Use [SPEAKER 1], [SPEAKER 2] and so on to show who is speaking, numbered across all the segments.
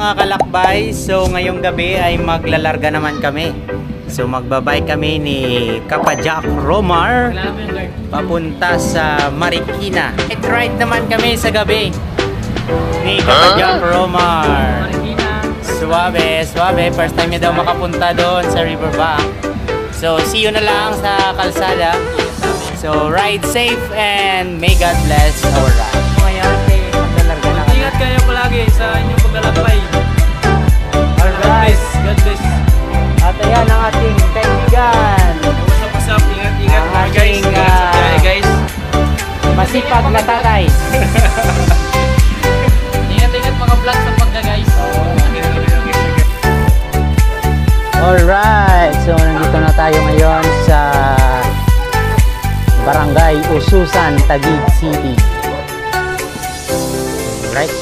[SPEAKER 1] mga kalakbay. So ngayong gabi ay maglalarga naman kami. So magbabike kami ni Kapa Jack Romar papunta sa Marikina. Ride naman kami sa gabi ni Kapa Jack Romar. Suwabe, suwabe. First time niya daw makapunta doon sa riverbank. So see you na lang sa kalsada. So ride safe and may God bless our ride. Ngayon ay maglalarga na kami.
[SPEAKER 2] Ingat kayo palagi sa inyong paglalakbay.
[SPEAKER 1] Alright.
[SPEAKER 2] God bless.
[SPEAKER 1] At ayan ang ating kaibigan.
[SPEAKER 2] Usap-usap, ingat-ingat mga guys. Ingat sa biyahe guys.
[SPEAKER 1] Masipag na tatay.
[SPEAKER 2] Ingat-ingat mga vlog sa pagka guys.
[SPEAKER 1] Alright, so nandito na tayo ngayon sa Barangay Ususan, Taguig City. Right?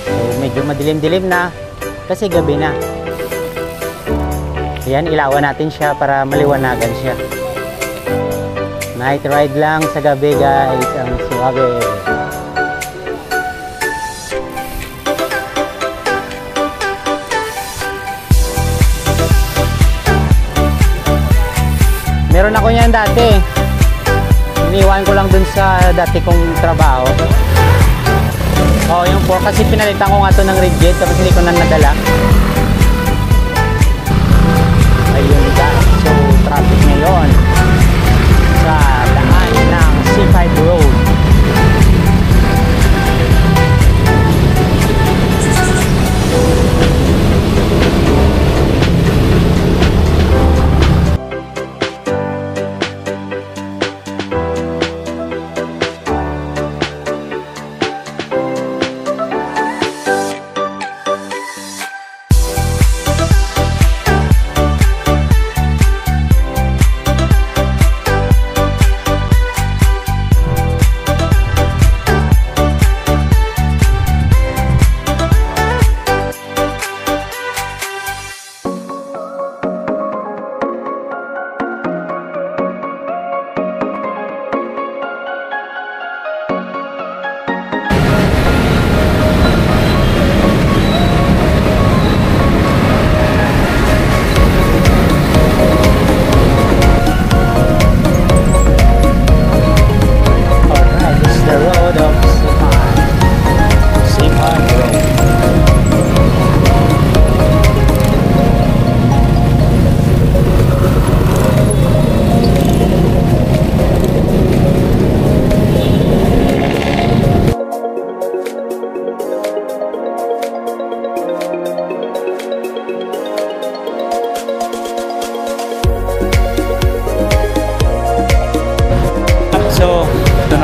[SPEAKER 1] So medyo madilim-dilim na kasi gabi na. Ayan, ilawan natin siya para maliwanagan siya. Night ride lang sa gabi guys, ang suwabe. Meron ako niyan dati. Iniwan ko lang dun sa dati kong trabaho. Oh, yung po kasi pinalitan ko nga to ng rigid tapos hindi ko na nadala. Ayun guys. So, traffic ngayon sa daan ng C5 Road.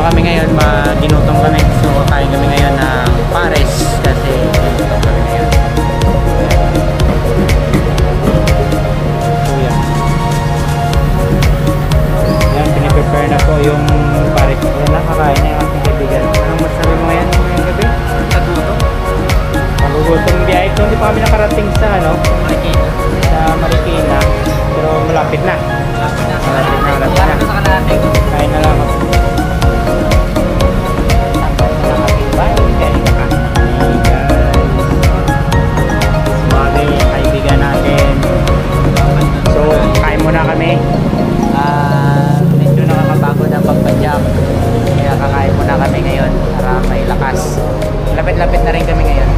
[SPEAKER 1] Kami ngayon, ginutong kami. So, kain kami ngayon ng pares kasi ginutong kami ngayon. So, yan. Yan, piniprepare na po yung pares. Yan, nakakain na yung ating kaibigan. Anong masabi mo ngayon ngayong gabi?
[SPEAKER 2] Tagutom.
[SPEAKER 1] Magugutong biyahe. So, hindi pa kami nakarating sa,
[SPEAKER 2] Marikina.
[SPEAKER 1] Sa Marikina. Pero malapit na. Malapit na. Kain na lang ako. Muna kami. Medyo nakakapagod ang pagpadyak. Kaya kakain muna kami ngayon para may lakas. Lapit-lapit na rin kami ngayon.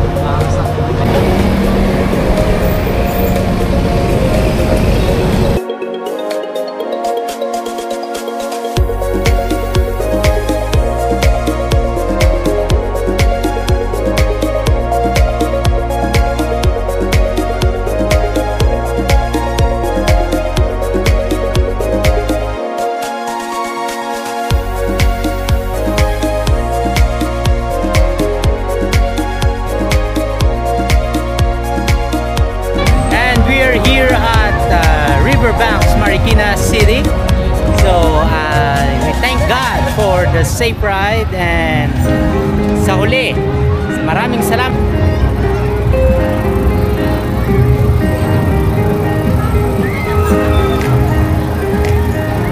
[SPEAKER 1] Riverbanks, Marikina City. So we thank God for the safe ride and sa huli, maraming salamat.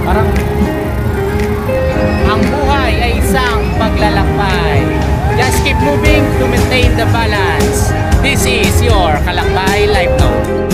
[SPEAKER 1] Parang ang buhay ay isang paglalakbay. Just keep moving to maintain the balance. This is your Junior, Kalakbay Live Note.